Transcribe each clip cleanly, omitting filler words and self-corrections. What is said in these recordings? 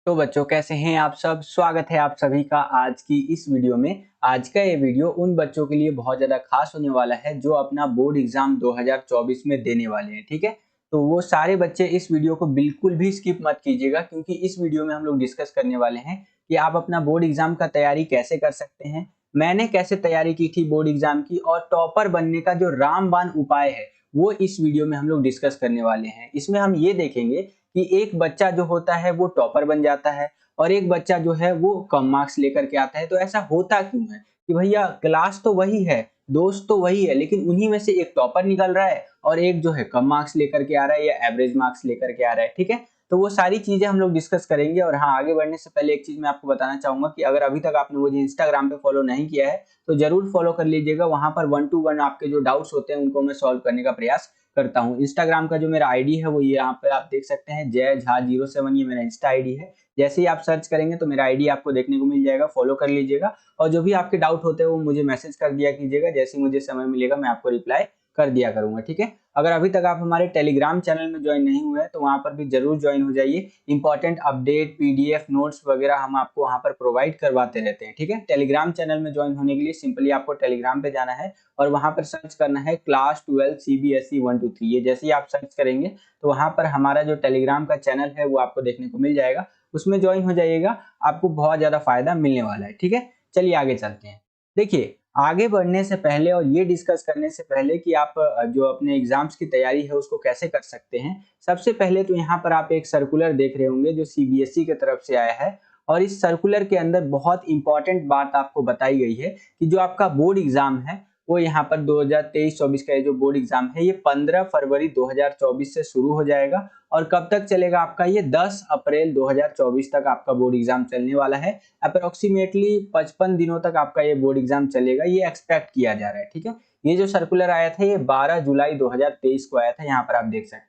तो बच्चों कैसे हैं आप सब। स्वागत है आप सभी का आज की इस वीडियो में। आज का ये वीडियो उन बच्चों के लिए बहुत ज़्यादा खास होने वाला है जो अपना बोर्ड एग्जाम 2024 में देने वाले हैं। ठीक है, तो वो सारे बच्चे इस वीडियो को बिल्कुल भी स्किप मत कीजिएगा, क्योंकि इस वीडियो में हम लोग डिस्कस करने वाले हैं कि आप अपना बोर्ड एग्जाम का तैयारी कैसे कर सकते हैं, मैंने कैसे तैयारी की थी बोर्ड एग्जाम की, और टॉपर बनने का जो रामबाण उपाय है वो इस वीडियो में हम लोग डिस्कस करने वाले हैं। इसमें हम ये देखेंगे कि एक बच्चा जो होता है वो टॉपर बन जाता है और एक बच्चा जो है वो कम मार्क्स लेकर के आता है। तो ऐसा होता क्यों है कि भैया क्लास तो वही है, दोस्त तो वही है, लेकिन उन्हीं में से एक टॉपर निकल रहा है और एक जो है कम मार्क्स लेकर के आ रहा है या एवरेज मार्क्स लेकर के आ रहा है। ठीक है, तो वो सारी चीजें हम लोग डिस्कस करेंगे। और हाँ, आगे बढ़ने से पहले एक चीज मैं आपको बताना चाहूंगा कि अगर अभी तक आपने मुझे इंस्टाग्राम पे फॉलो नहीं किया है तो जरूर फॉलो कर लीजिएगा। वहां पर 1 to 1 आपके जो डाउट्स होते हैं उनको मैं सॉल्व करने का प्रयास करता हूँ। इंस्टाग्राम का जो मेरा आईडी है वो ये यहाँ पे आप देख सकते हैं, जय झा 07, ये मेरा इंस्टा आईडी है। जैसे ही आप सर्च करेंगे तो मेरा आईडी आपको देखने को मिल जाएगा, फॉलो कर लीजिएगा। और जो भी आपके डाउट होते हैं वो मुझे मैसेज कर दिया कीजिएगा, जैसे ही मुझे समय मिलेगा मैं आपको रिप्लाई कर दिया करूंगा। ठीक है, अगर अभी तक आप हमारे टेलीग्राम चैनल में ज्वाइन नहीं हुए हैं तो वहां पर भी जरूर ज्वाइन हो जाइए। इंपॉर्टेंट अपडेट, पीडीएफ, नोट्स वगैरह हम आपको वहां पर प्रोवाइड करवाते रहते हैं। ठीक है, टेलीग्राम चैनल में ज्वाइन होने के लिए सिंपली आपको टेलीग्राम पे जाना है और वहां पर सर्च करना है क्लास 12 सीबीएसई 1 to 3। ये जैसे ही आप सर्च करेंगे तो वहां पर हमारा जो टेलीग्राम का चैनल है वो आपको देखने को मिल जाएगा, उसमें ज्वाइन हो जाइएगा, आपको बहुत ज्यादा फायदा मिलने वाला है। ठीक है, चलिए आगे चलते हैं। देखिए, आगे बढ़ने से पहले और ये डिस्कस करने से पहले कि आप जो अपने एग्जाम्स की तैयारी है उसको कैसे कर सकते हैं, सबसे पहले तो यहाँ पर आप एक सर्कुलर देख रहे होंगे जो सीबीएसई की तरफ से आया है। और इस सर्कुलर के अंदर बहुत इंपॉर्टेंट बात आपको बताई गई है कि जो आपका बोर्ड एग्जाम है वो यहाँ पर 2023-24 का ये जो बोर्ड एग्जाम है ये 15 फरवरी 2024 से शुरू हो जाएगा और कब तक चलेगा आपका, ये 10 अप्रैल 2024 तक आपका बोर्ड एग्जाम चलने वाला है। अप्रोक्सीमेटली 55 दिनों तक आपका ये बोर्ड एग्जाम चलेगा, ये एक्सपेक्ट किया जा रहा है। ठीक है, ये जो सर्कुलर आया था ये 12 जुलाई 2023 को आया था, यहाँ पर आप देख सकते हैं।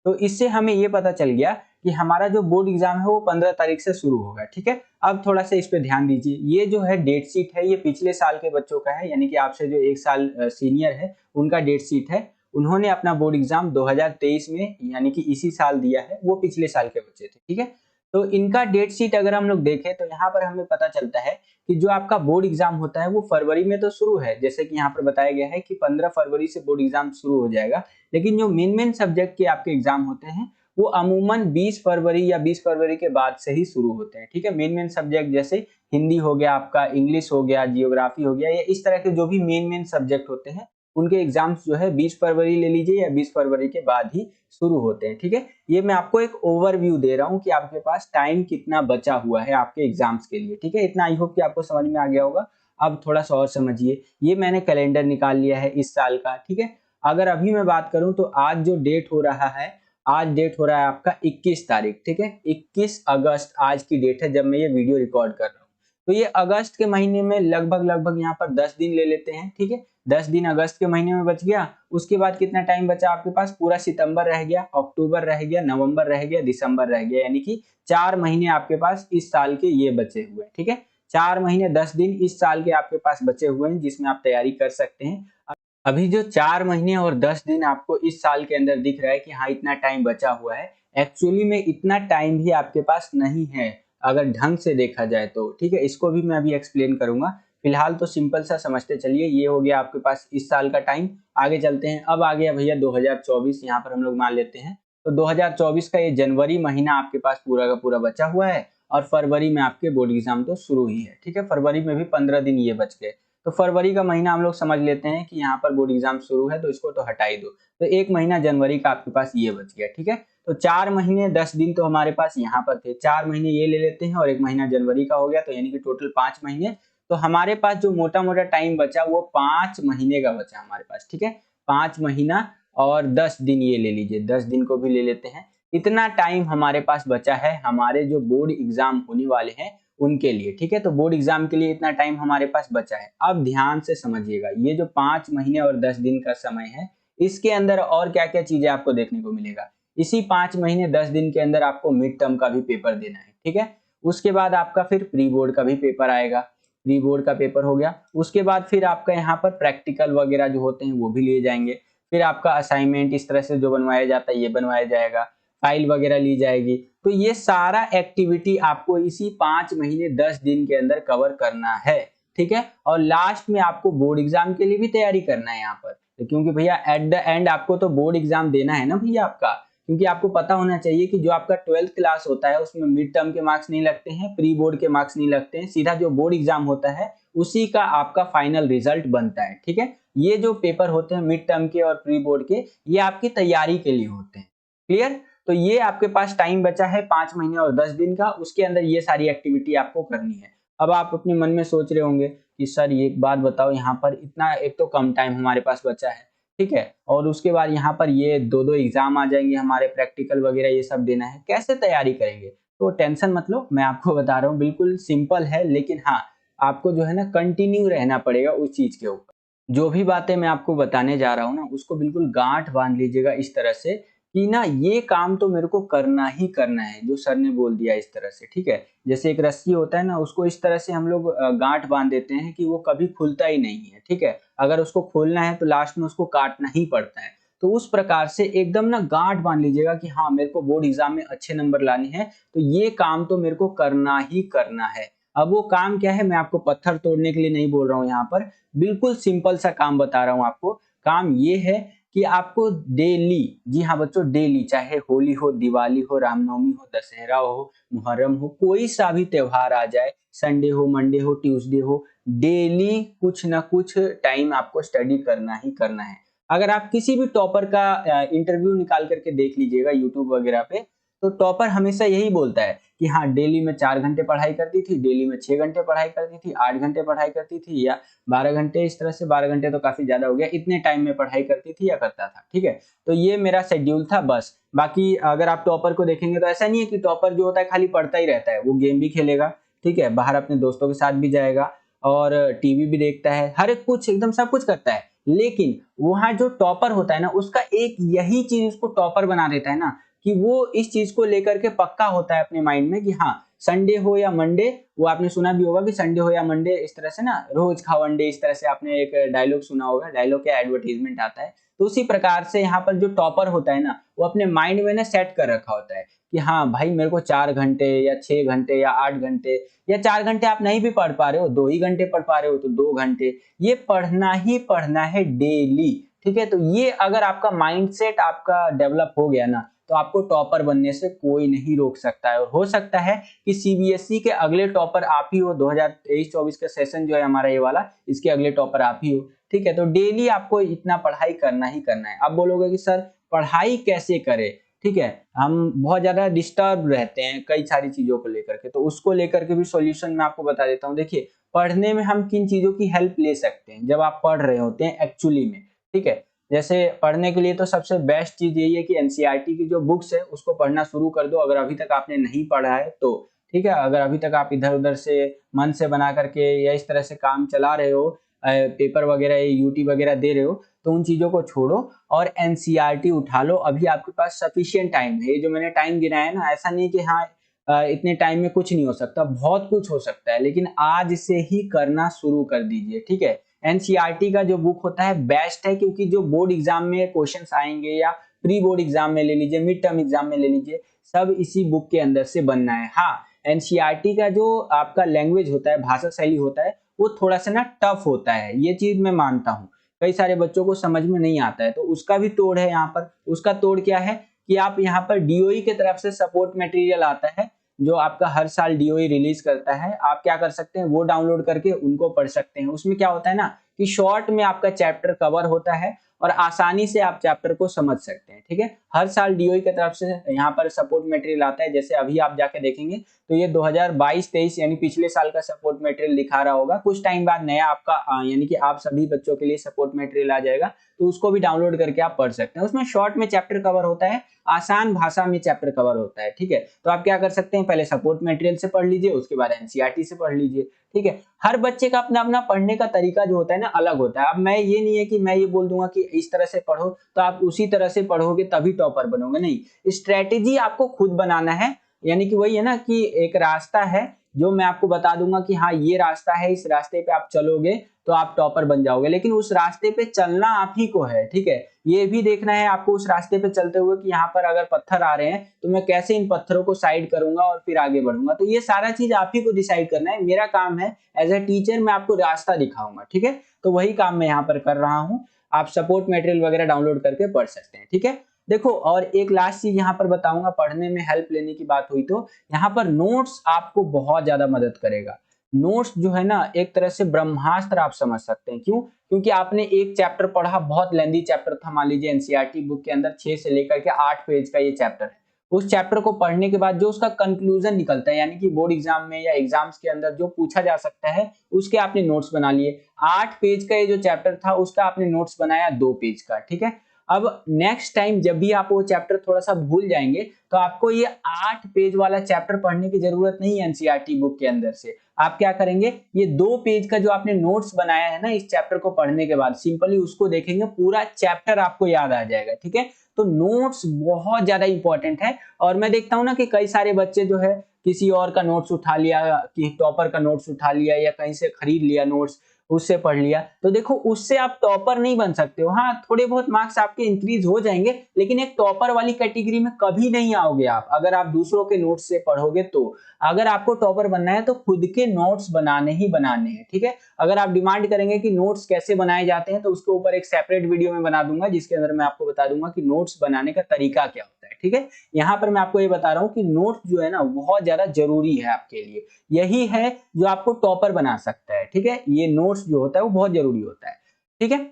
तो इससे हमें ये पता चल गया कि हमारा जो बोर्ड एग्जाम है वो 15 तारीख से शुरू होगा। ठीक है, अब थोड़ा सा इस पे ध्यान दीजिए। ये जो है डेट शीट है ये पिछले साल के बच्चों का है, यानी कि आपसे जो एक साल सीनियर है उनका डेट शीट है। उन्होंने अपना बोर्ड एग्जाम 2023 में यानी कि इसी साल दिया है, वो पिछले साल के बच्चे थे। ठीक है, तो इनका डेट शीट अगर हम लोग देखें तो यहाँ पर हमें पता चलता है कि जो आपका बोर्ड एग्जाम होता है वो फरवरी में तो शुरू है, जैसे कि यहाँ पर बताया गया है कि 15 फरवरी से बोर्ड एग्जाम शुरू हो जाएगा। लेकिन जो मेन सब्जेक्ट के आपके एग्जाम होते हैं वो अमूमन 20 फरवरी या 20 फरवरी के बाद से ही शुरू होते हैं। ठीक है, मेन सब्जेक्ट जैसे हिंदी हो गया, आपका इंग्लिश हो गया, जियोग्राफी हो गया, या इस तरह के जो भी मेन सब्जेक्ट होते हैं उनके एग्जाम्स जो है 20 फरवरी ले लीजिए या 20 फरवरी के बाद ही शुरू होते हैं। ठीक है, ये मैं आपको एक ओवरव्यू दे रहा हूँ कि आपके पास टाइम कितना बचा हुआ है आपके एग्जाम्स के लिए। ठीक है, इतना आई होप कि आपको समझ में आ गया होगा। अब थोड़ा सा और समझिए, ये मैंने कैलेंडर निकाल लिया है इस साल का। ठीक है, अगर अभी मैं बात करूं तो आज जो डेट हो रहा है, आज डेट हो रहा है आपका 21 तारीख। ठीक है, 21 अगस्त आज की डेट है जब मैं ये वीडियो रिकॉर्ड कर रहा हूँ। तो ये अगस्त के महीने में लगभग यहाँ पर 10 दिन ले लेते हैं। ठीक है, 10 दिन अगस्त के महीने में बच गया। उसके बाद कितना टाइम बचा आपके पास, पूरा सितंबर रह गया, अक्टूबर रह गया, नवंबर रह गया, दिसंबर रह गया, यानी कि 4 महीने आपके पास इस साल के ये बचे हुए हैं। ठीक है, 4 महीने 10 दिन इस साल के आपके पास बचे हुए हैं जिसमें आप तैयारी कर सकते हैं। अभी जो 4 महीने और 10 दिन आपको इस साल के अंदर दिख रहा है कि हाँ इतना टाइम बचा हुआ है, एक्चुअली में इतना टाइम भी आपके पास नहीं है अगर ढंग से देखा जाए तो। ठीक है, इसको भी मैं अभी एक्सप्लेन करूंगा। फिलहाल तो सिंपल सा समझते चलिए, ये हो गया आपके पास इस साल का टाइम। आगे चलते हैं, अब आ गया भैया 2024, यहाँ पर हम लोग मान लेते हैं। तो 2024 का ये जनवरी महीना आपके पास पूरा का पूरा बचा हुआ है और फरवरी में आपके बोर्ड एग्जाम तो शुरू ही है। ठीक है, फरवरी में भी 15 दिन ये बच गए। तो फरवरी का महीना हम लोग समझ लेते हैं कि यहाँ पर बोर्ड एग्जाम शुरू है, तो इसको तो हटा ही दो। तो एक महीना जनवरी का आपके पास ये बच गया। ठीक है, तो 4 महीने 10 दिन तो हमारे पास यहाँ पर थे, 4 महीने ये ले लेते हैं और एक महीना जनवरी का हो गया, तो यानी कि टोटल 5 महीने। तो हमारे पास जो मोटा मोटा टाइम बचा वो 5 महीने का बचा हमारे पास। ठीक है, 5 महीना और 10 दिन ये ले लीजिए, 10 दिन को भी ले लेते हैं। इतना टाइम हमारे पास बचा है हमारे जो बोर्ड एग्जाम होने वाले हैं उनके लिए। ठीक है, तो बोर्ड एग्जाम के लिए इतना टाइम हमारे पास बचा है। अब ध्यान से समझिएगा, ये जो 5 महीने और 10 दिन का समय है इसके अंदर और क्या क्या चीजें आपको देखने को मिलेगा। इसी 5 महीने 10 दिन के अंदर आपको मिड टर्म का भी पेपर देना है। ठीक है, उसके बाद आपका फिर प्री बोर्ड का भी पेपर आएगा, प्री बोर्ड का पेपर हो गया। उसके बाद फिर आपका यहाँ पर प्रैक्टिकल वगैरह जो होते हैं वो भी लिए जाएंगे। फिर आपका असाइनमेंट इस तरह से जो बनवाया जाता है ये बनवाया जाएगा। फाइल वगैरह ली जाएगी। तो ये सारा एक्टिविटी आपको इसी 5 महीने 10 दिन के अंदर कवर करना है, ठीक है। और लास्ट में आपको बोर्ड एग्जाम के लिए भी तैयारी करना है यहाँ पर, क्योंकि भैया एट द एंड आपको तो बोर्ड एग्जाम देना है ना भैया आपका। क्योंकि आपको पता होना चाहिए कि जो आपका 12th क्लास होता है उसमें मिड टर्म के मार्क्स नहीं लगते हैं, प्री बोर्ड के मार्क्स नहीं लगते हैं, सीधा जो बोर्ड एग्जाम होता है उसी का आपका फाइनल रिजल्ट बनता है, ठीक है। ये जो पेपर होते हैं मिड टर्म के और प्री बोर्ड के, ये आपकी तैयारी के लिए होते हैं। क्लियर? तो ये आपके पास टाइम बचा है 5 महीने और 10 दिन का, उसके अंदर ये सारी एक्टिविटी आपको करनी है। अब आप अपने मन में सोच रहे होंगे कि सर ये एक बात बताओ, यहाँ पर इतना एक तो कम टाइम हमारे पास बचा है, ठीक है, और उसके बाद यहाँ पर ये दो एग्जाम आ जाएंगे, हमारे प्रैक्टिकल वगैरह ये सब देना है, कैसे तैयारी करेंगे? तो टेंशन मत लो, मैं आपको बता रहा हूँ, बिल्कुल सिंपल है। लेकिन हाँ, आपको जो है ना कंटिन्यू रहना पड़ेगा उस चीज के ऊपर। जो भी बातें मैं आपको बताने जा रहा हूँ ना, उसको बिल्कुल गांठ बांध लीजिएगा इस तरह से कि ना ये काम तो मेरे को करना ही करना है, जो सर ने बोल दिया इस तरह से, ठीक है। जैसे एक रस्सी होता है ना, उसको इस तरह से हम लोग गांठ बांध देते हैं कि वो कभी खुलता ही नहीं है, ठीक है। अगर उसको खोलना है तो लास्ट में उसको काटना ही पड़ता है। तो उस प्रकार से एकदम ना गांठ बांध लीजिएगा कि हाँ मेरे को बोर्ड एग्जाम में अच्छे नंबर लाने हैं, तो ये काम तो मेरे को करना ही करना है। अब वो काम क्या है, मैं आपको पत्थर तोड़ने के लिए नहीं बोल रहा हूँ यहाँ पर, बिल्कुल सिंपल सा काम बता रहा हूँ आपको। काम ये है कि आपको डेली, जी हाँ बच्चों, डेली, चाहे होली हो, दिवाली हो, रामनवमी हो, दशहरा हो, मुहर्रम हो, कोई सा भी त्योहार आ जाए, संडे हो, मंडे हो, ट्यूसडे हो, डेली कुछ ना कुछ टाइम आपको स्टडी करना ही करना है। अगर आप किसी भी टॉपर का इंटरव्यू निकाल करके देख लीजिएगा यूट्यूब वगैरह पे, तो टॉपर हमेशा यही बोलता है कि हाँ डेली में 4 घंटे पढ़ाई करती थी, डेली में 6 घंटे पढ़ाई करती थी, 8 घंटे पढ़ाई करती थी, या 12 घंटे, इस तरह से 12 घंटे तो काफी ज्यादा हो गया, इतने टाइम में पढ़ाई करती थी या करता था, ठीक है। तो ये मेरा शेड्यूल था बस। बाकी अगर आप टॉपर को देखेंगे तो ऐसा नहीं है कि टॉपर जो होता है खाली पढ़ता ही रहता है, वो गेम भी खेलेगा, ठीक है, बाहर अपने दोस्तों के साथ भी जाएगा और टीवी भी देखता है, हर एक कुछ एकदम सब कुछ करता है। लेकिन वहां जो टॉपर होता है ना, उसका एक यही चीज उसको टॉपर बना देता है ना, कि वो इस चीज को लेकर के पक्का होता है अपने माइंड में कि हाँ संडे हो या मंडे, वो आपने सुना भी होगा कि संडे हो या मंडे, इस तरह से ना, रोज खाओ अंडे, इस तरह से आपने एक डायलॉग सुना होगा, डायलॉग क्या एडवर्टीजमेंट आता है। तो उसी प्रकार से यहाँ पर जो टॉपर होता है ना, वो अपने माइंड में ना सेट कर रखा होता है कि हाँ भाई मेरे को 4 घंटे या 6 घंटे या 8 घंटे, या 4 घंटे आप नहीं भी पढ़ पा रहे हो, 2 ही घंटे पढ़ पा रहे हो तो 2 घंटे, ये पढ़ना ही पढ़ना है डेली, ठीक है। तो ये अगर आपका माइंडसेट आपका डेवलप हो गया ना, तो आपको टॉपर बनने से कोई नहीं रोक सकता है। और हो सकता है कि सीबीएसई के अगले टॉपर आप ही हो, 2023-24 का सेशन जो है हमारा ये वाला, इसके अगले टॉपर आप ही हो, ठीक है। तो डेली आपको इतना पढ़ाई करना ही करना है। आप बोलोगे कि सर पढ़ाई कैसे करें, ठीक है, हम बहुत ज्यादा डिस्टर्ब रहते हैं कई सारी चीजों को लेकर के, तो उसको लेकर के भी सॉल्यूशन मैं आपको बता देता हूँ। देखिए, पढ़ने में हम किन चीजों की हेल्प ले सकते हैं जब आप पढ़ रहे होते हैं एक्चुअली में, ठीक है। जैसे पढ़ने के लिए तो सबसे बेस्ट चीज यही है कि एनसीईआरटी की जो बुक्स है उसको पढ़ना शुरू कर दो, अगर अभी तक आपने नहीं पढ़ा है तो, ठीक है। अगर अभी तक आप इधर उधर से मन से बना करके या इस तरह से काम चला रहे हो, पेपर वगैरह यूटी वगैरह दे रहे हो, तो उन चीजों को छोड़ो और एनसीईआरटी उठा लो। अभी आपके पास सफिशिएंट टाइम है, ये जो मैंने टाइम गिनाया है ना, ऐसा नहीं कि हाँ इतने टाइम में कुछ नहीं हो सकता, बहुत कुछ हो सकता है, लेकिन आज से ही करना शुरू कर दीजिए, ठीक है। एनसीईआरटी का जो बुक होता है बेस्ट है, क्योंकि जो बोर्ड एग्जाम में क्वेश्चंस आएंगे या प्री बोर्ड एग्जाम में ले लीजिए, मिड टर्म एग्जाम में ले लीजिए, सब इसी बुक के अंदर से बनना है। हाँ, एनसीईआरटी का जो आपका लैंग्वेज होता है, भाषा शैली होता है, वो थोड़ा सा ना टफ होता है, ये चीज मैं मानता हूँ, कई सारे बच्चों को समझ में नहीं आता है, तो उसका भी तोड़ है यहाँ पर। उसका तोड़ क्या है कि आप यहाँ पर डीओई की तरफ से सपोर्ट मटेरियल आता है, जो आपका हर साल डीओई रिलीज करता है, आप क्या कर सकते हैं, वो डाउनलोड करके उनको पढ़ सकते हैं। उसमें क्या होता है ना कि शॉर्ट में आपका चैप्टर कवर होता है और आसानी से आप चैप्टर को समझ सकते हैं, ठीक है। हर साल डीओई की तरफ से यहाँ पर सपोर्ट मटेरियल आता है, जैसे अभी आप जाके देखेंगे तो ये 2022-23 यानी पिछले साल का सपोर्ट मटेरियल दिखा रहा होगा, कुछ टाइम बाद नया आपका यानी कि आप सभी बच्चों के लिए सपोर्ट मटेरियल आ जाएगा, तो उसको भी डाउनलोड करके आप पढ़ सकते हैं। उसमें शॉर्ट में चैप्टर कवर होता है, आसान भाषा में चैप्टर कवर होता है, ठीक है। तो आप क्या कर सकते हैं, पहले सपोर्ट मटेरियल से पढ़ लीजिए, उसके बाद एनसीईआरटी से पढ़ लीजिए, ठीक है। हर बच्चे का अपना अपना पढ़ने का तरीका जो होता है ना अलग होता है। अब मैं ये नहीं है कि मैं ये बोल दूंगा कि इस तरह से पढ़ो तो आप उसी तरह से पढ़ोगे तभी टॉपर बनोगे, नहीं, स्ट्रेटेजी आपको खुद बनाना है। यानी कि वही है ना कि एक रास्ता है जो मैं आपको बता दूंगा कि हाँ ये रास्ता है, इस रास्ते पे आप चलोगे तो आप टॉपर बन जाओगे, लेकिन उस रास्ते पे चलना आप ही को है, ठीक है। ये भी देखना है आपको उस रास्ते पे चलते हुए कि यहाँ पर अगर पत्थर आ रहे हैं तो मैं कैसे इन पत्थरों को साइड करूंगा और फिर आगे बढ़ूंगा। तो ये सारा चीज आप ही को डिसाइड करना है। मेरा काम है एज ए टीचर मैं आपको रास्ता दिखाऊंगा, ठीक है। तो वही काम मैं यहाँ पर कर रहा हूँ। आप सपोर्ट मटेरियल वगैरह डाउनलोड करके पढ़ सकते हैं, ठीक है। देखो और एक लास्ट चीज यहाँ पर बताऊंगा, पढ़ने में हेल्प लेने की बात हुई तो यहाँ पर नोट्स आपको बहुत ज्यादा मदद करेगा। नोट्स जो है ना एक तरह से ब्रह्मास्त्र आप समझ सकते हैं। क्यों? क्योंकि आपने एक चैप्टर पढ़ा, बहुत लेंदी चैप्टर था, मान लीजिए एनसीईआरटी बुक के अंदर 6 से लेकर के 8 पेज का ये चैप्टर है। उस चैप्टर को पढ़ने के बाद जो उसका कंक्लूजन निकलता है, यानी कि बोर्ड एग्जाम में या एग्जाम्स के अंदर जो पूछा जा सकता है, उसके आपने नोट्स बना लिए। 8 पेज का ये जो चैप्टर था उसका आपने नोट्स बनाया 2 पेज का, ठीक है। अब नेक्स्ट टाइम जब भी आप वो चैप्टर थोड़ा सा भूल जाएंगे तो आपको ये 8 पेज वाला चैप्टर पढ़ने की जरूरत नहीं है एनसीईआरटी बुक के अंदर से। आप क्या करेंगे, ये 2 पेज का जो आपने नोट्स बनाया है ना इस चैप्टर को पढ़ने के बाद, सिंपली उसको देखेंगे, पूरा चैप्टर आपको याद आ जाएगा, ठीक है। तो नोट्स बहुत ज्यादा इंपॉर्टेंट है। और मैं देखता हूं ना कि कई सारे बच्चे जो है किसी और का नोट्स उठा लिया, कि टॉपर का नोट्स उठा लिया या कहीं से खरीद लिया नोट्स, उससे पढ़ लिया। तो देखो उससे आप टॉपर नहीं बन सकते हो। हाँ थोड़े बहुत मार्क्स आपके इंक्रीज हो जाएंगे, लेकिन एक टॉपर वाली कैटेगरी में कभी नहीं आओगे आप अगर आप दूसरों के नोट्स से पढ़ोगे। तो अगर आपको टॉपर बनना है तो खुद के नोट्स बनाने ही बनाने हैं, ठीक है। अगर आप डिमांड करेंगे कि नोट्स कैसे बनाए जाते हैं तो उसके ऊपर एक सेपरेट वीडियो में बना दूंगा, जिसके अंदर मैं आपको बता दूंगा कि नोट्स बनाने का तरीका क्या होता है, ठीक है। यहाँ पर मैं आपको ये बता रहा हूँ कि नोट्स जो है ना बहुत ज्यादा जरूरी है आपके लिए। यही है जो आपको टॉपर बना सकता है, ठीक है। ये नोट्स जो होता है वो बहुत जरूरी होता है, ठीक है।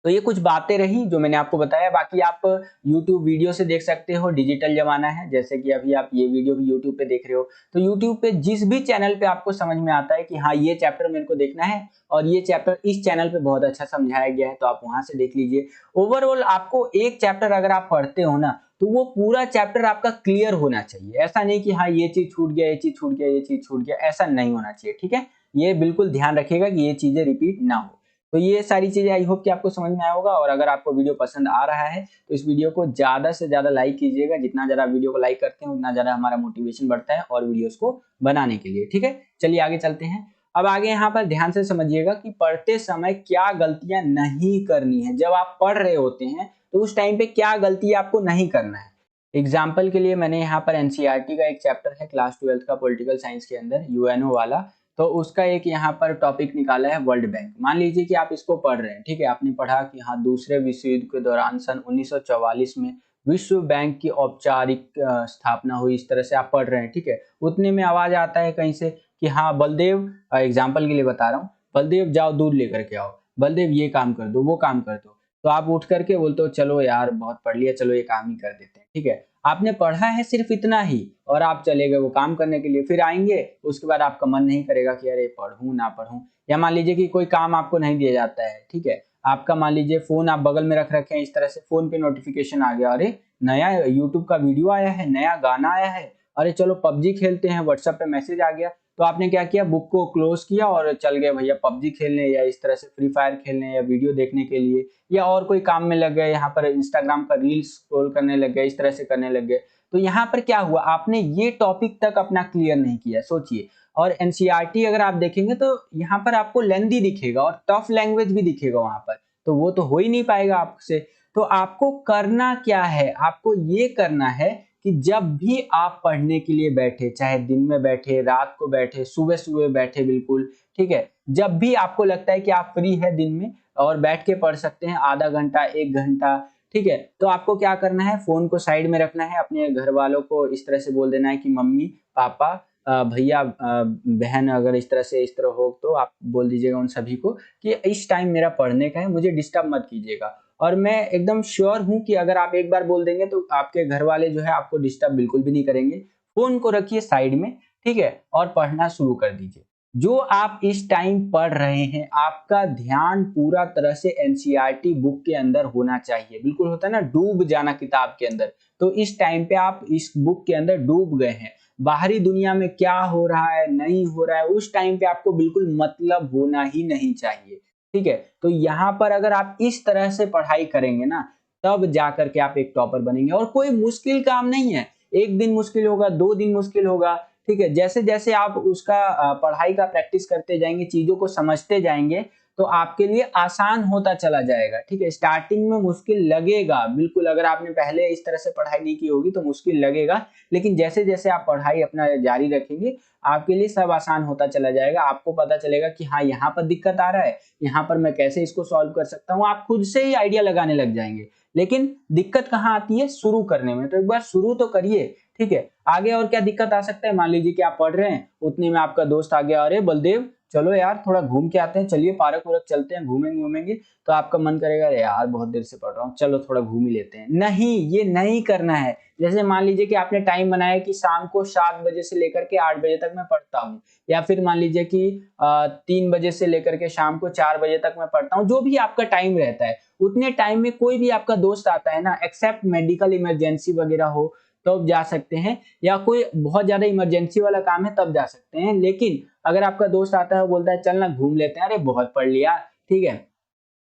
तो ये कुछ बातें रही जो मैंने आपको बताया। बाकी आप YouTube वीडियो से देख सकते हो, डिजिटल जमाना है, जैसे कि अभी आप ये वीडियो भी YouTube पे देख रहे हो। तो YouTube पे जिस भी चैनल पे आपको समझ में आता है कि हाँ ये चैप्टर मेरे को देखना है और ये चैप्टर इस चैनल पे बहुत अच्छा समझाया गया है, तो आप वहां से देख लीजिए। ओवरऑल आपको एक चैप्टर अगर आप पढ़ते हो ना तो वो पूरा चैप्टर आपका क्लियर होना चाहिए। ऐसा नहीं कि हाँ ये चीज छूट गया, ये चीज छूट गया, ये चीज छूट गया, ऐसा नहीं होना चाहिए, ठीक है। ये बिल्कुल ध्यान रखिएगा कि ये चीजें रिपीट ना हो। तो ये सारी चीजें आई होप कि आपको समझ में आया होगा। और अगर आपको वीडियो पसंद आ रहा है तो इस वीडियो को ज्यादा से ज्यादा लाइक कीजिएगा। जितना ज्यादा वीडियो को लाइक करते हैं उतना ज्यादा हमारा मोटिवेशन बढ़ता है और वीडियोस को बनाने के लिए, ठीक है। चलिए आगे चलते हैं। अब आगे यहाँ पर ध्यान से समझिएगा कि पढ़ते समय क्या गलतियां नहीं करनी है। जब आप पढ़ रहे होते हैं तो उस टाइम पे क्या गलती आपको नहीं करना है। एग्जाम्पल के लिए मैंने यहाँ पर एनसीईआरटी का एक चैप्टर है क्लास 12 का पॉलिटिकल साइंस के अंदर, यूएनओ वाला। तो उसका एक यहाँ पर टॉपिक निकाला है वर्ल्ड बैंक। मान लीजिए कि आप इसको पढ़ रहे हैं, ठीक है। आपने पढ़ा कि हाँ दूसरे विश्व युद्ध के दौरान सन 1944 में विश्व बैंक की औपचारिक स्थापना हुई, इस तरह से आप पढ़ रहे हैं, ठीक है। उतने में आवाज आता है कहीं से कि हाँ बलदेव, एग्जाम्पल के लिए बता रहा हूँ, बलदेव जाओ दूध लेकर के आओ, बलदेव ये काम कर दो, वो काम कर दो। तो आप उठ करके बोलते हो चलो यार बहुत पढ़ लिया, चलो ये काम ही कर देते हैं, ठीक है। आपने पढ़ा है सिर्फ इतना ही और आप चले गए वो काम करने के लिए, फिर आएंगे उसके बाद आपका मन नहीं करेगा कि अरे पढ़ूं ना पढ़ूं। या मान लीजिए कि कोई काम आपको नहीं दिया जाता है, ठीक है। आपका मान लीजिए फोन आप बगल में रख रखे हैं, इस तरह से फोन पे नोटिफिकेशन आ गया, अरे नया यूट्यूब का वीडियो आया है, नया गाना आया है, अरे चलो पबजी खेलते हैं, व्हाट्सएप पे मैसेज आ गया। तो आपने क्या किया, बुक को क्लोज किया और चल गए भैया पबजी खेलने या इस तरह से फ्री फायर खेलने या वीडियो देखने के लिए, या और कोई काम में लग गए, यहाँ पर इंस्टाग्राम का रील्स स्क्रॉल करने लग गए, इस तरह से करने लग गए। तो यहाँ पर क्या हुआ, आपने ये टॉपिक तक अपना क्लियर नहीं किया, सोचिए। और एनसीईआरटी अगर आप देखेंगे तो यहाँ पर आपको लेंदी दिखेगा और टफ लैंग्वेज भी दिखेगा वहां पर, तो वो तो हो ही नहीं पाएगा आपसे। तो आपको करना क्या है, आपको ये करना है कि जब भी आप पढ़ने के लिए बैठे, चाहे दिन में बैठे, रात को बैठे, सुबह सुबह बैठे, बिल्कुल ठीक है, जब भी आपको लगता है कि आप फ्री है दिन में और बैठ के पढ़ सकते हैं आधा घंटा 1 घंटा, ठीक है, तो आपको क्या करना है, फोन को साइड में रखना है, अपने घर वालों को इस तरह से बोल देना है कि मम्मी पापा भैया बहन, अगर इस तरह से इस तरह हो तो आप बोल दीजिएगा उन सभी को कि इस टाइम मेरा पढ़ने का है, मुझे डिस्टर्ब मत कीजिएगा। और मैं एकदम श्योर हूं कि अगर आप एक बार बोल देंगे तो आपके घर वाले जो है आपको डिस्टर्ब बिल्कुल भी नहीं करेंगे। फोन को रखिए साइड में, ठीक है, और पढ़ना शुरू कर दीजिए। जो आप इस टाइम पढ़ रहे हैं आपका ध्यान पूरा तरह से एनसीईआरटी बुक के अंदर होना चाहिए, बिल्कुल होता है ना डूब जाना किताब के अंदर। तो इस टाइम पे आप इस बुक के अंदर डूब गए हैं, बाहरी दुनिया में क्या हो रहा है नहीं हो रहा है उस टाइम पे आपको बिल्कुल मतलब होना ही नहीं चाहिए, ठीक है। तो यहाँ पर अगर आप इस तरह से पढ़ाई करेंगे ना तब जाकर के आप एक टॉपर बनेंगे। और कोई मुश्किल काम नहीं है, 1 दिन मुश्किल होगा, 2 दिन मुश्किल होगा, ठीक है। जैसे जैसे आप उसका पढ़ाई का प्रैक्टिस करते जाएंगे, चीजों को समझते जाएंगे, तो आपके लिए आसान होता चला जाएगा। ठीक है, स्टार्टिंग में मुश्किल लगेगा बिल्कुल, अगर आपने पहले इस तरह से पढ़ाई नहीं की होगी तो मुश्किल लगेगा, लेकिन जैसे जैसे आप पढ़ाई अपना जारी रखेंगे आपके लिए सब आसान होता चला जाएगा। आपको पता चलेगा कि हाँ यहाँ पर दिक्कत आ रहा है, यहाँ पर मैं कैसे इसको सॉल्व कर सकता हूँ, आप खुद से ही आइडिया लगाने लग जाएंगे। लेकिन दिक्कत कहाँ आती है, शुरू करने में। तो एक बार शुरू तो करिए। ठीक है, आगे और क्या दिक्कत आ सकता है, मान लीजिए कि आप पढ़ रहे हैं, उतने में आपका दोस्त आ गया, अरे बलदेव चलो यार थोड़ा घूम के आते हैं, चलिए पार्क वार्क चलते हैं, घूमेंगे। तो आपका मन करेगा अरे यार बहुत देर से पढ़ रहा हूँ, चलो थोड़ा घूम ही लेते हैं। नहीं, ये नहीं करना है। जैसे मान लीजिए कि आपने टाइम बनाया कि शाम को 7 बजे से लेकर के 8 बजे तक मैं पढ़ता हूँ, या फिर मान लीजिए कि 3 बजे से लेकर के शाम को 4 बजे तक मैं पढ़ता हूँ, जो भी आपका टाइम रहता है उतने टाइम में कोई भी आपका दोस्त आता है ना, एक्सेप्ट मेडिकल इमरजेंसी वगैरह हो तब जा सकते हैं, या कोई बहुत ज्यादा इमरजेंसी वाला काम है तब जा सकते हैं। लेकिन अगर आपका दोस्त आता है बोलता है चल ना घूम लेते हैं, अरे बहुत पढ़ लिया, ठीक है,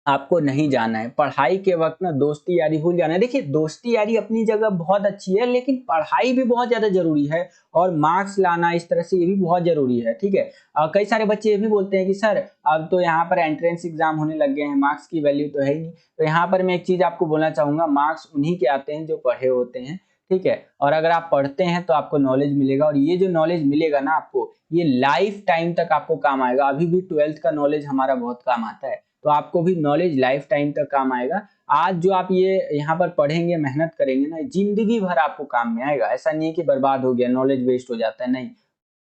आपको नहीं जाना है। पढ़ाई के वक्त ना दोस्ती यारी भूल जाना है। देखिए दोस्ती यारी अपनी जगह बहुत अच्छी है, लेकिन पढ़ाई भी बहुत ज्यादा जरूरी है, और मार्क्स लाना इस तरह से ये भी बहुत जरूरी है। ठीक है, कई सारे बच्चे ये भी बोलते हैं कि सर अब तो यहाँ पर एंट्रेंस एग्जाम होने लग गए हैं, मार्क्स की वैल्यू तो है ही नहीं। तो यहाँ पर मैं एक चीज आपको बोलना चाहूंगा, मार्क्स उन्हीं के आते हैं जो पढ़े होते हैं। ठीक है, और अगर आप पढ़ते हैं तो आपको नॉलेज मिलेगा, और ये जो नॉलेज मिलेगा ना आपको, ये लाइफ टाइम तक आपको काम आएगा। अभी भी 12th का नॉलेज हमारा बहुत काम आता है, तो आपको भी नॉलेज लाइफ टाइम तक काम आएगा। आज जो आप ये यहाँ पर पढ़ेंगे, मेहनत करेंगे ना, जिंदगी भर आपको काम में आएगा। ऐसा नहीं है कि बर्बाद हो गया, नॉलेज वेस्ट हो जाता है, नहीं,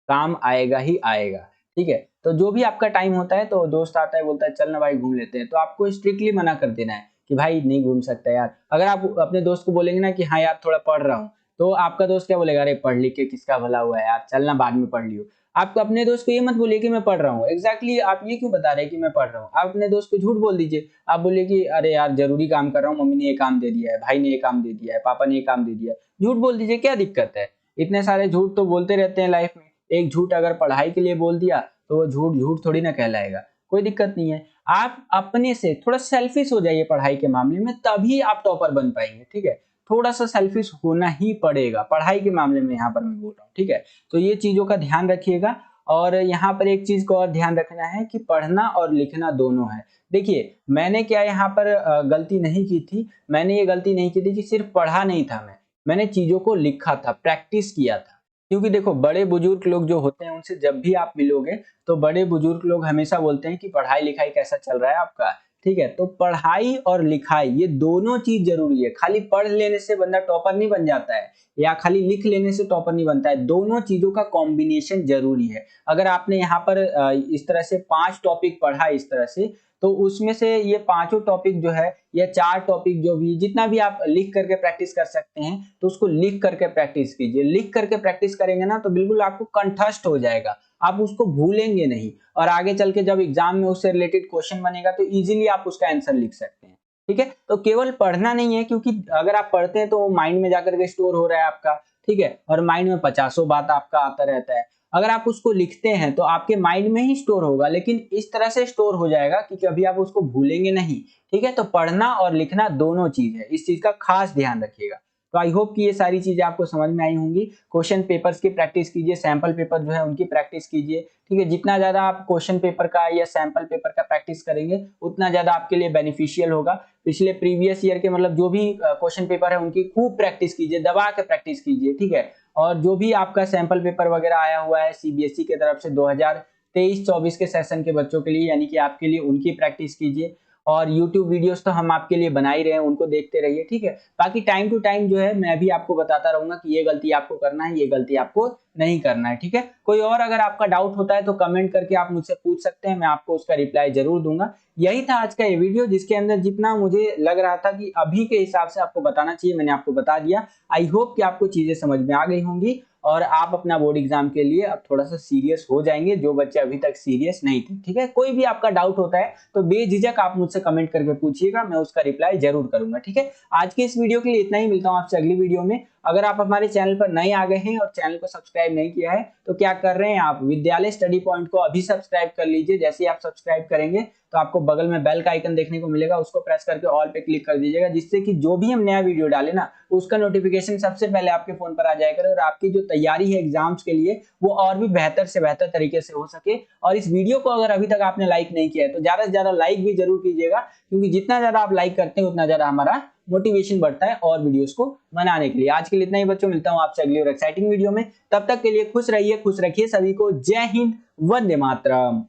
काम आएगा ही आएगा। ठीक है, तो जो भी आपका टाइम होता है, तो दोस्त आता है बोलता है चल ना भाई घूम लेते हैं, तो आपको स्ट्रिक्टली मना कर देना है कि भाई नहीं घूम सकता यार। अगर आप अपने दोस्त को बोलेंगे ना कि हाँ यार थोड़ा पढ़ रहा हूँ, तो आपका दोस्त क्या बोलेगा, अरे पढ़ लिख के किसका भला हुआ है यार, चलना बाद में पढ़ लियो। आप अपने दोस्त को ये मत बोलिए कि मैं पढ़ रहा हूँ। एग्जैक्टली आप ये क्यों बता रहे हैं कि मैं पढ़ रहा हूँ, आप अपने दोस्त को झूठ बोल दीजिए। आप बोलिए कि अरे यार जरूरी काम कर रहा हूँ, मम्मी ने ये काम दे दिया है, भाई ने ये काम दे दिया है, पापा ने ये काम दे दिया है। झूठ बोल दीजिए, क्या दिक्कत है। इतने सारे झूठ तो बोलते रहते हैं लाइफ में, एक झूठ अगर पढ़ाई के लिए बोल दिया तो वो झूठ झूठ थोड़ी ना कहलाएगा। कोई दिक्कत नहीं है, आप अपने से थोड़ा सेल्फिश हो जाइए पढ़ाई के मामले में, तभी आप टॉपर बन पाएंगे। ठीक है, थोड़ा सा सेल्फिश होना ही पड़ेगा पढ़ाई के मामले में, यहाँ पर मैं बोल रहा हूँ। ठीक है, तो ये चीजों का ध्यान रखिएगा। और यहाँ पर एक चीज को और ध्यान रखना है कि पढ़ना और लिखना दोनों है। देखिए मैंने क्या यहाँ पर गलती नहीं की थी, मैंने ये गलती नहीं की थी कि सिर्फ पढ़ा नहीं था, मैंने चीजों को लिखा था, प्रैक्टिस किया था। क्योंकि देखो बड़े बुजुर्ग लोग जो होते हैं उनसे जब भी आप मिलोगे, तो बड़े बुजुर्ग लोग हमेशा बोलते हैं कि पढ़ाई लिखाई कैसा चल रहा है आपका। ठीक है, तो पढ़ाई और लिखाई ये दोनों चीज जरूरी है। खाली पढ़ लेने से बंदा टॉपर नहीं बन जाता है, या खाली लिख लेने से टॉपर नहीं बनता है, दोनों चीजों का कॉम्बिनेशन जरूरी है। अगर आपने यहाँ पर इस तरह से 5 टॉपिक पढ़ा इस तरह से, तो उसमें से ये पांचों टॉपिक जो है, या 4 टॉपिक जो भी, जितना भी आप लिख करके प्रैक्टिस कर सकते हैं, तो उसको लिख करके प्रैक्टिस कीजिए। लिख करके प्रैक्टिस करेंगे ना तो बिल्कुल आपको कंठस्थ हो जाएगा, आप उसको भूलेंगे नहीं, और आगे चल के जब एग्जाम में उससे रिलेटेड क्वेश्चन बनेगा तो इजीली आप उसका आंसर लिख सकते हैं। ठीक है, तो केवल पढ़ना नहीं है, क्योंकि अगर आप पढ़ते हैं तो वो माइंड में जाकर के स्टोर हो रहा है आपका। ठीक है, और माइंड में 50 बात आपका आता रहता है। अगर आप उसको लिखते हैं तो आपके माइंड में ही स्टोर होगा, लेकिन इस तरह से स्टोर हो जाएगा कि कभी आप उसको भूलेंगे नहीं। ठीक है, तो पढ़ना और लिखना दोनों चीज है, इस चीज का खास ध्यान रखिएगा। तो आई होप कि ये सारी चीजें आपको समझ में आई होंगी। क्वेश्चन पेपर्स की प्रैक्टिस कीजिए, सैंपल पेपर जो है उनकी प्रैक्टिस कीजिए। ठीक है, जितना ज्यादा आप क्वेश्चन पेपर का या सैंपल पेपर का प्रैक्टिस करेंगे उतना ज्यादा आपके लिए बेनिफिशियल होगा। पिछले प्रीवियस ईयर के मतलब जो भी क्वेश्चन पेपर है उनकी खूब प्रैक्टिस कीजिए, दबा के प्रैक्टिस कीजिए। ठीक है, और जो भी आपका सैंपल पेपर वगैरह आया हुआ है सीबीएसई की तरफ से 2023-24 के सेशन के बच्चों के लिए, यानी कि आपके लिए, उनकी प्रैक्टिस कीजिए। और YouTube वीडियोस तो हम आपके लिए बना ही रहे हैं, उनको देखते रहिए। ठीक है, बाकी टाइम टू टाइम जो है मैं भी आपको बताता रहूंगा कि ये गलती आपको करना है, ये गलती आपको नहीं करना है। ठीक है, कोई और अगर आपका डाउट होता है तो कमेंट करके आप मुझसे पूछ सकते हैं, मैं आपको उसका रिप्लाई जरूर दूंगा। यही था आज का ये वीडियो, जिसके अंदर जितना मुझे लग रहा था कि अभी के हिसाब से आपको बताना चाहिए मैंने आपको बता दिया। आई होप कि आपको चीजें समझ में आ गई होंगी, और आप अपना बोर्ड एग्जाम के लिए अब थोड़ा सा सीरियस हो जाएंगे, जो बच्चे अभी तक सीरियस नहीं थे। ठीक है, कोई भी आपका डाउट होता है तो बेझिझक आप मुझसे कमेंट करके पूछिएगा, मैं उसका रिप्लाई जरूर करूंगा। ठीक है, आज के इस वीडियो के लिए इतना ही, मिलता हूं आपसे अगली वीडियो में। अगर आप हमारे चैनल पर नए आ गए हैं और चैनल को सब्सक्राइब नहीं किया है तो क्या कर रहे हैं आप, विद्यालय स्टडी पॉइंट को अभी सब्सक्राइब कर लीजिए। जैसे ही आप सब्सक्राइब करेंगे तो आपको बगल में बेल का आइकन देखने को मिलेगा, उसको प्रेस करके ऑल पे क्लिक कर दीजिएगा, जिससे कि जो भी हम नया वीडियो डालें ना उसका नोटिफिकेशन सबसे पहले आपके फोन पर आ जाया करे और आपकी जो तैयारी है एग्जाम्स के लिए वो और भी बेहतर से बेहतर तरीके से हो सके। और इस वीडियो को अगर अभी तक आपने लाइक नहीं किया है तो ज्यादा से ज्यादा लाइक भी जरूर कीजिएगा, क्योंकि जितना ज्यादा आप लाइक करते हैं उतना ज्यादा हमारा मोटिवेशन बढ़ता है और वीडियोस को बनाने के लिए। आज के लिए इतना ही बच्चों, मिलता हूं आपसे अगली और एक्साइटिंग वीडियो में। तब तक के लिए खुश रहिए, खुश रखिए सभी को। जय हिंद, वंदे मातरम।